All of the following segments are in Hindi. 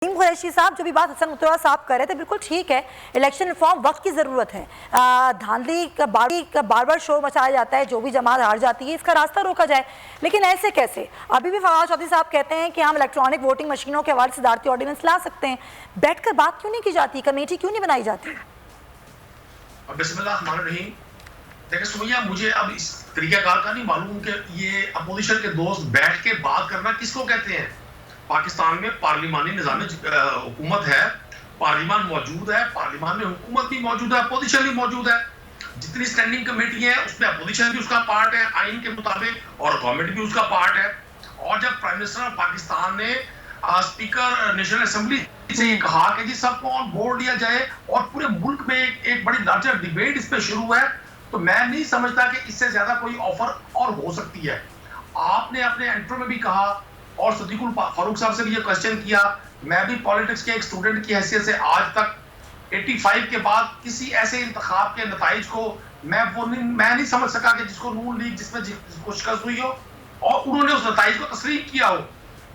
कुरैशी साहब, जो भी बात हसन मुतवा साहब कर रहे थे बिल्कुल ठीक है। इलेक्शन रिफॉर्म वक्त की ज़रूरत है। धांधली का बार बार शोर मचाया जाता है, जो भी जमात हार जाती है इसका रास्ता रोका जाए, लेकिन ऐसे कैसे? अभी भी फवाद चौधरी साहब कहते हैं कि हम इलेक्ट्रॉनिक वोटिंग मशीनों के हवाले से सदारती ऑर्डिनेंस ला सकते हैं। बैठकर बात क्यों नहीं की जाती? कमेटी क्यों नहीं बनाई जाती? बिस्मिल्लाहिर्रहमानिर्रहीम। देखिए सुमैया, मुझे अब इस तरीक़ाकार का नहीं मालूम कि ये अपोजिशन के दोस्त बैठ के बात करना किसको कहते हैं। पाकिस्तान में पार्लिमानी निज़ाम हुकूमत है, पार्लिमान मौजूद है, पार्लिमान में हुकूमत भी मौजूद है, अपोजिशन भी मौजूद है। जितनी स्टैंडिंग कमेटी है उसमें अपोजिशन भी उसका पार्ट है आइन के मुताबिक, और गवर्नमेंट भी उसका पार्ट है। और जब प्राइम मिनिस्टर ऑफ पाकिस्तान ने स्पीकर नेशनल असेंबली से ये कहा कि जी सबको ऑन बोर्ड लिया जाए और पूरे मुल्क में एक बड़ी लार्जर डिबेट इस पे शुरू है, तो मैं नहीं समझता कि इससे ज्यादा कोई ऑफर और हो सकती है। आपने अपने इंट्रो में भी कहा और सदीकुल फारूक साहब से भी ये क्वेश्चन किया, मैं भी पॉलिटिक्स के एक स्टूडेंट की हैसियत से आज तक 85 के बाद किसी ऐसे इंतखाब के नताइज को मैं नहीं समझ सका कि जिसको नून लीग जिसमें शिकस्त हुई हो और उन्होंने उस नताइज को तस्लीम किया हो।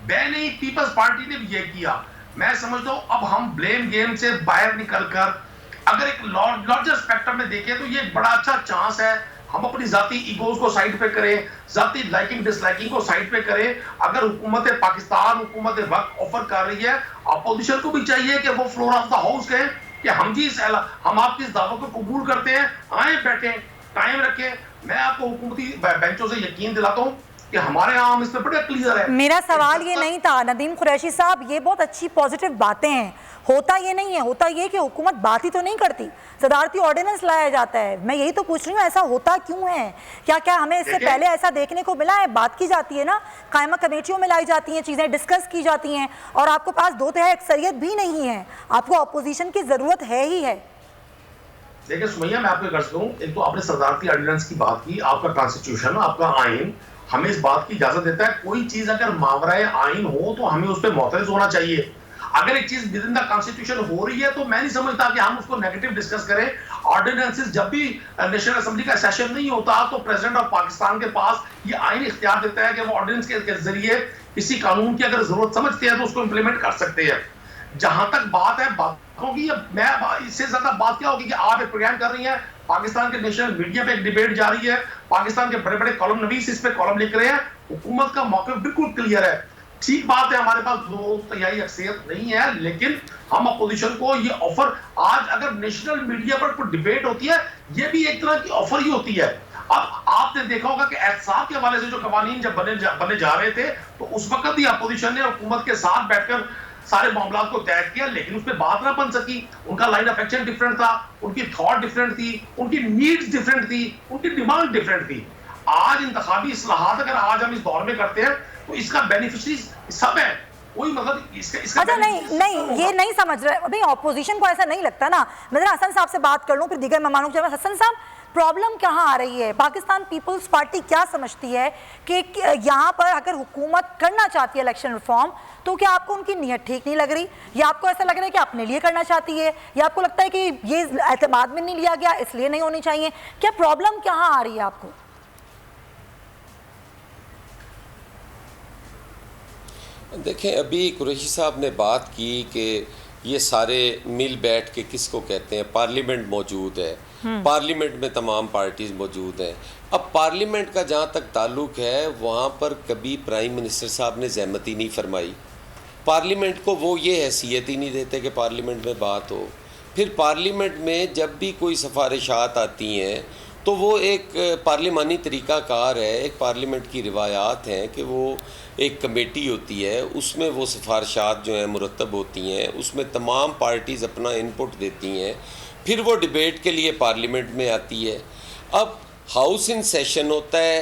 नहीं, पीपल्स पार्टी ने भी ये किया। मैं समझता हूँ अब हम ब्लेम गेम से बाहर निकलकर अगर एक लार्जर स्पेक्ट्रम में देखें तो ये एक बड़ा अच्छा चांस है। हम अपनी जाती ईगोज को साइड पे करें, जाती लाइकिंग डिसलाइकिंग को साइड पे करें। अगर हुकूमत पाकिस्तान हुकूमत वक्त ऑफर कर रही है, अपोजिशन को भी चाहिए कि वो फ्लोर ऑफ द हाउस कहें कि हम आपकी इस दावत को कबूल करते हैं, आए बैठे टाइम रखें। मैं आपको हुकूमती बेंचों से यकीन दिलाता हूँ कि हमारे यहाँ इस पे बड़ा क्लियर है। मेरा सवाल ये नहीं था नदीम कुरैशी साहब, ये बहुत अच्छी पॉजिटिव बातें हैं, होता ये नहीं है। होता ये कि हुकूमत बात ही तो नहीं करती, सदारती ऑर्डिनेंस लाया जाता है। मैं यही तो पूछ रही हूँ, ऐसा होता क्यों है? क्या हमें इससे पहले ऐसा देखने को मिला है? बात की जाती है ना, कायमा कमेटियों में लाई जाती हैं, चीज़ें डिस्कस की जाती हैं, और आपके पास 2/3 अक्सरियत भी नहीं है, आपको अपोजिशन की ज़रूरत है ही है। देखिए सुमैया, मैं आपको कर्ज करूँ, एक तो आपने सदारती ऑर्डिनेंस की बात की, आपका कॉन्स्टिट्यूशन आपका आइन हमें इस बात की इजाजत देता है कोई चीज अगर मावराए आइन हो तो हमें उस पर मोतरज होना चाहिए। अगर एक चीज विद इन द कॉन्स्टिट्यूशन हो रही है तो मैं नहीं समझता कि हम उसको नेगेटिव डिस्कस करें। ऑर्डिनेंसेस जब भी नेशनल असेंबली का सेशन नहीं होता तो प्रेसिडेंट ऑफ पाकिस्तान के पास ये आइन इख्तियार देता है कि वो ऑर्डिनेंस के जरिए किसी कानून की अगर जरूरत समझते हैं तो उसको इंप्लीमेंट कर सकते हैं। जहां तक बात है बातों की, मैं इससे ज्यादा बात क्या होगी कि आप एक प्रोग्राम कर रही हैं, पाकिस्तान के नेशनल मीडिया पे एक डिबेट जारी है, पाकिस्तान के बड़े बड़े कॉलम नवीस इस पे कॉलम लिख रहे हैं, हुकूमत का मौक़िफ़ बिल्कुल क्लियर है। ठीक बात है, हमारे पास 2/3 अक्सरियत नहीं है, लेकिन हम अपोजिशन को ये ऑफर, आज अगर नेशनल मीडिया पर कोई डिबेट होती है ये भी एक तरह की ऑफर ही होती है। अब आपने देखा होगा कि एहसाब के हवाले से जो कवानीन जब बने जा रहे थे तो उस वक्त भी अपोजिशन ने हुकूमत के साथ बैठकर सारे मामला को तय किया, लेकिन उस पर बात ना बन सकी। उनका लाइन ऑफ एक्शन डिफरेंट था, उनकी थॉट डिफरेंट थी, उनकी नीड्स डिफरेंट थी, उनकी डिमांड डिफरेंट थी। आज इंतखाबी इस्लाहात अगर आज हम इस दौर में करते हैं तो इसका बेनिफिशरी सब है, कोई मतलब इसका अच्छा नहीं ये नहीं समझ रहे अभी ऑपोजिशन को, ऐसा नहीं लगता ना। मैं जरा हसन साहब से बात कर लूँ, फिर दीगर मेहमानों के। हसन साहब, प्रॉब्लम कहाँ आ रही है? पाकिस्तान पीपल्स पार्टी क्या समझती है कि यहाँ पर अगर हुकूमत करना चाहती है इलेक्शन रिफॉर्म, तो क्या आपको उनकी नीयत ठीक नहीं लग रही, या आपको ऐसा लग रहा है कि अपने लिए करना चाहती है, या आपको लगता है कि ये एतमाद में नहीं लिया गया इसलिए नहीं होनी चाहिए? क्या प्रॉब्लम कहाँ आ रही है आपको? देखें, अभी कुरैशी साहब ने बात की कि ये सारे मिल बैठ के किसको कहते हैं, पार्लियामेंट मौजूद है, पार्लियामेंट में तमाम पार्टीज़ मौजूद हैं। अब पार्लियामेंट का जहाँ तक ताल्लुक़ है वहाँ पर कभी प्राइम मिनिस्टर साहब ने ज़हमती नहीं फरमाई, पार्लियामेंट को वो ये हैसियत ही नहीं देते कि पार्लियामेंट में बात हो। फिर पार्लियामेंट में जब भी कोई सिफारिशात आती हैं तो वो एक पार्लिमानी तरीक़ाकार है, एक पार्लियामेंट की रिवायात हैं कि वो एक कमेटी होती है, उसमें वो सिफारिशात जो हैं मुरतब होती हैं, उसमें तमाम पार्टीज़ अपना इनपुट देती हैं, फिर वो डिबेट के लिए पार्लियामेंट में आती है। अब हाउस इन सेशन होता है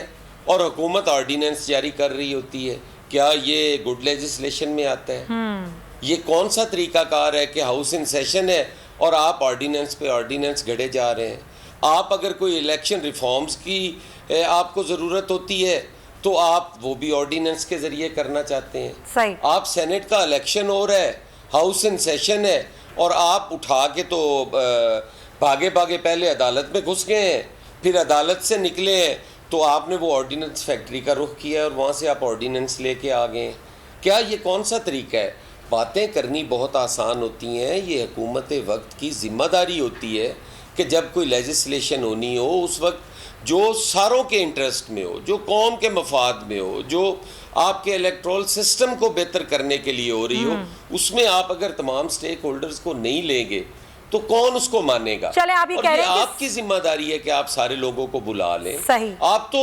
और हुकूमत ऑर्डिनेंस जारी कर रही होती है, क्या ये गुड लेजिस्लेशन में आता है? ये कौन सा तरीक़ाकार है कि हाउस इन सेशन है और आप ऑर्डिनेंस पे ऑर्डिनेंस गढ़े जा रहे हैं? आप अगर कोई इलेक्शन रिफॉर्म्स की आपको ज़रूरत होती है तो आप वो भी ऑर्डिनेंस के ज़रिए करना चाहते हैं। सही। आप सेनेट का इलेक्शन हो रहा है, हाउस इन सेशन है, और आप उठा के तो भागे पहले अदालत में घुस गए हैं, फिर अदालत से निकले हैं तो आपने वो ऑर्डिनेंस फैक्ट्री का रुख किया और वहाँ से आप ऑर्डिनेंस लेके आ गए। क्या ये कौन सा तरीका है? बातें करनी बहुत आसान होती हैं, ये हुकूमत वक्त की ज़िम्मेदारी होती है कि जब कोई लेजिस्लेशन होनी हो उस वक्त जो सारों के इंटरेस्ट में हो, जो कौम के मफाद में हो, जो आपके इलेक्ट्रल सिस्टम को बेहतर करने के लिए हो रही हो, उसमें आप अगर तमाम स्टेक होल्डर्स को नहीं लेंगे तो कौन उसको मानेगा। चले आप ये और कह ये रहे हैं कि आपकी जिम्मेदारी है कि आप सारे लोगों को बुला लें। सही। आप तो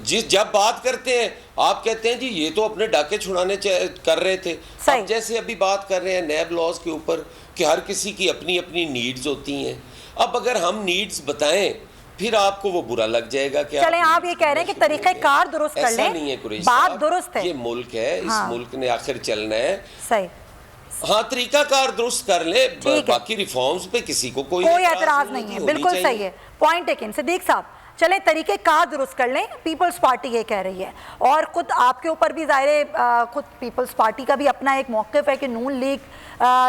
जब बात करते हैं आप कहते हैं जी ये तो अपने डाके छुड़ाने कर रहे थे। आप जैसे अभी बात कर रहे हैं नैब लॉज के ऊपर कि हर किसी की अपनी अपनी नीड्स होती हैं। अब अगर हम नीड्स बताएं फिर आपको वो बुरा लग जाएगा कि चलें आप ये कह रहे हैं कि तरीक़ेकार दुरुस्त कर लें। ऐसा नहीं है कुरैशी बात साहब, दुरुस्त है, ये मुल्क है, इस मुल्क ने आखिर चलना है। सही। हाँ, तरीकाकार दुरुस्त कर ले, बाकी रिफॉर्म्स पे किसी को कोई एतराज नहीं है। बिल्कुल सही है, पॉइंट टेकन। सिद्दीक साहब चलें तरीक़ेकार दुरुस्त कर लें, पीपल्स पार्टी ये कह रही है, और खुद आपके ऊपर भी ज़ाहिर खुद पीपल्स पार्टी का भी अपना एक मौक़िफ़ है कि नून लीग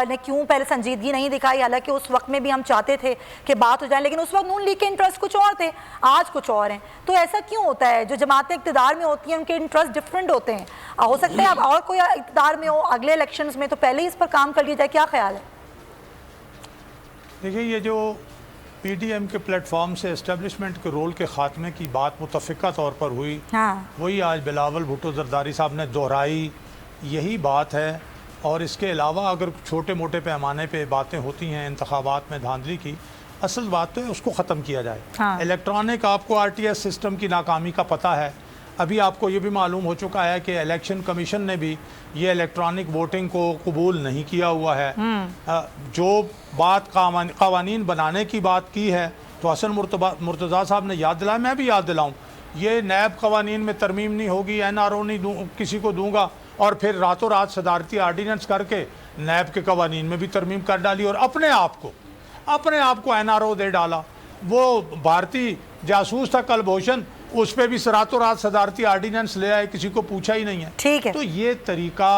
ने क्यों पहले संजीदगी नहीं दिखाई। हालांकि उस वक्त में भी हम चाहते थे कि बात हो जाए, लेकिन उस वक्त नून लीग के इंटरेस्ट कुछ और थे, आज कुछ और हैं। तो ऐसा क्यों होता है? जो जमातें इक़्तिदार में होती हैं उनके इंटरेस्ट डिफरेंट होते हैं। हो सकता है अब और कोई इक़्तिदार में हो अगले इलेक्शंस में, तो पहले ही इस पर काम कर लिया जाए। क्या ख्याल है? देखिए, ये जो पीडीएम के प्लेटफॉर्म से एस्टेब्लिशमेंट के रोल के ख़ात्मे की बात मुतफ़िक़ा तौर पर हुई, वही आज बिलावल भुट्टो ज़रदारी साहब ने दोहराई, यही बात है। और इसके अलावा अगर छोटे मोटे पैमाने पे बातें होती हैं इंतखाबात में धांधली की, असल बात तो है उसको ख़त्म किया जाए। इलेक्ट्रॉनिक आपको आरटीएस सिस्टम की नाकामी का पता है। अभी आपको ये भी मालूम हो चुका है कि इलेक्शन कमीशन ने भी ये इलेक्ट्रॉनिक वोटिंग को कबूल नहीं किया हुआ है। जो बात कवानीन बनाने की बात की है तो हसन मुर्तज़ा साहब ने याद दिलाया, मैं भी याद दिलाऊँ, ये नैब कवानीन में तरमीम नहीं होगी, NRO नहीं किसी को दूंगा, और फिर रातों रात सदारती आर्डीनेंस करके नैब के कवानीन में भी तरमीम कर डाली और अपने आप को NRO दे डाला। वो भारतीय जासूस था कलभूषण, उस पर भी रातों रात सदारती आर्डीनेंस ले आए, किसी को पूछा ही नहीं है। ठीक है। तो ये तरीका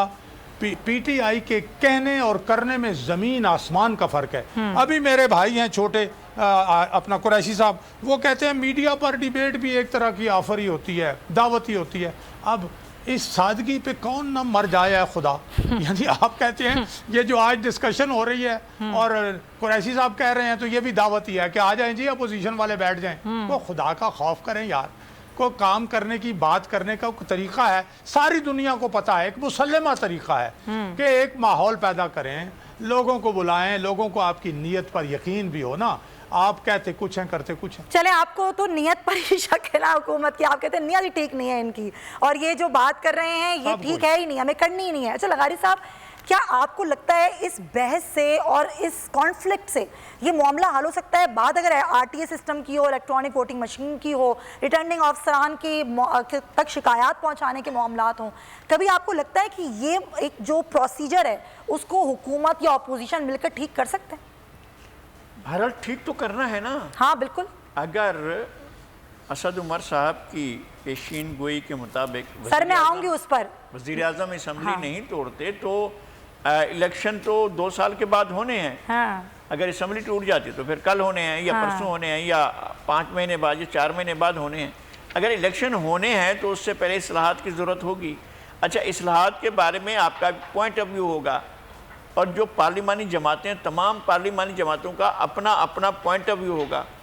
पीटीआई के कहने और करने में ज़मीन आसमान का फ़र्क है। अभी मेरे भाई हैं छोटे अपना कुरैशी साहब, वो कहते हैं मीडिया पर डिबेट भी एक तरह की ऑफर ही होती है, दावत ही होती है। अब इस सादगी पे कौन ना मर जाए है खुदा। यानी आप कहते हैं ये जो आज डिस्कशन हो रही है और कुरैशी साहब कह रहे हैं, तो ये भी दावत ही है कि आ जाएं जी अपोजिशन वाले बैठ जाएं। वो खुदा का खौफ करें यार, को काम करने की बात करने का तरीका है, सारी दुनिया को पता है, एक मुसल्लमा तरीका है कि एक माहौल पैदा करें, लोगों को बुलाएं, लोगों को आपकी नीयत पर यकीन भी हो ना। आप कहते कुछ हैं, करते कुछ हैं। चले, आपको तो नियत पर ही शक है ना हुकूमत की, आप कहते हैं नियत ही ठीक नहीं है इनकी, और ये जो बात कर रहे हैं ये ठीक है ही नहीं, हमें करनी ही नहीं है। अच्छा लगारी साहब, क्या आपको लगता है इस बहस से और इस कॉन्फ्लिक्ट से ये मामला हल हो सकता है? बात अगर आरटीए सिस्टम की हो, इलेक्ट्रॉनिक वोटिंग मशीन की हो, रिटर्निंग अफसरान की तक शिकायत पहुंचाने के मामलात हों, कभी आपको लगता है कि ये एक जो प्रोसीजर है उसको हुकूमत या अपोजिशन मिलकर ठीक कर सकते हैं? भारत ठीक तो करना है ना। हाँ बिल्कुल। अगर असद उमर साहब की पेशीन गोई के मुताबिक सर मैं आऊँगी उस पर, वज़ीर आज़म असम्बली नहीं तोड़ते तो इलेक्शन तो 2 साल के बाद होने हैं। अगर असम्बली टूट जाती तो फिर कल होने हैं या परसों होने हैं या 5 महीने बाद या 4 महीने बाद होने हैं। अगर इलेक्शन होने हैं तो उससे पहले इस्लाहात की ज़रूरत होगी। अच्छा, इस्लाहात के बारे में आपका पॉइंट ऑफ व्यू होगा, और जो पार्लिमानी जमातें, तमाम पार्लिमानी जमातों का अपना अपना पॉइंट ऑफ व्यू होगा।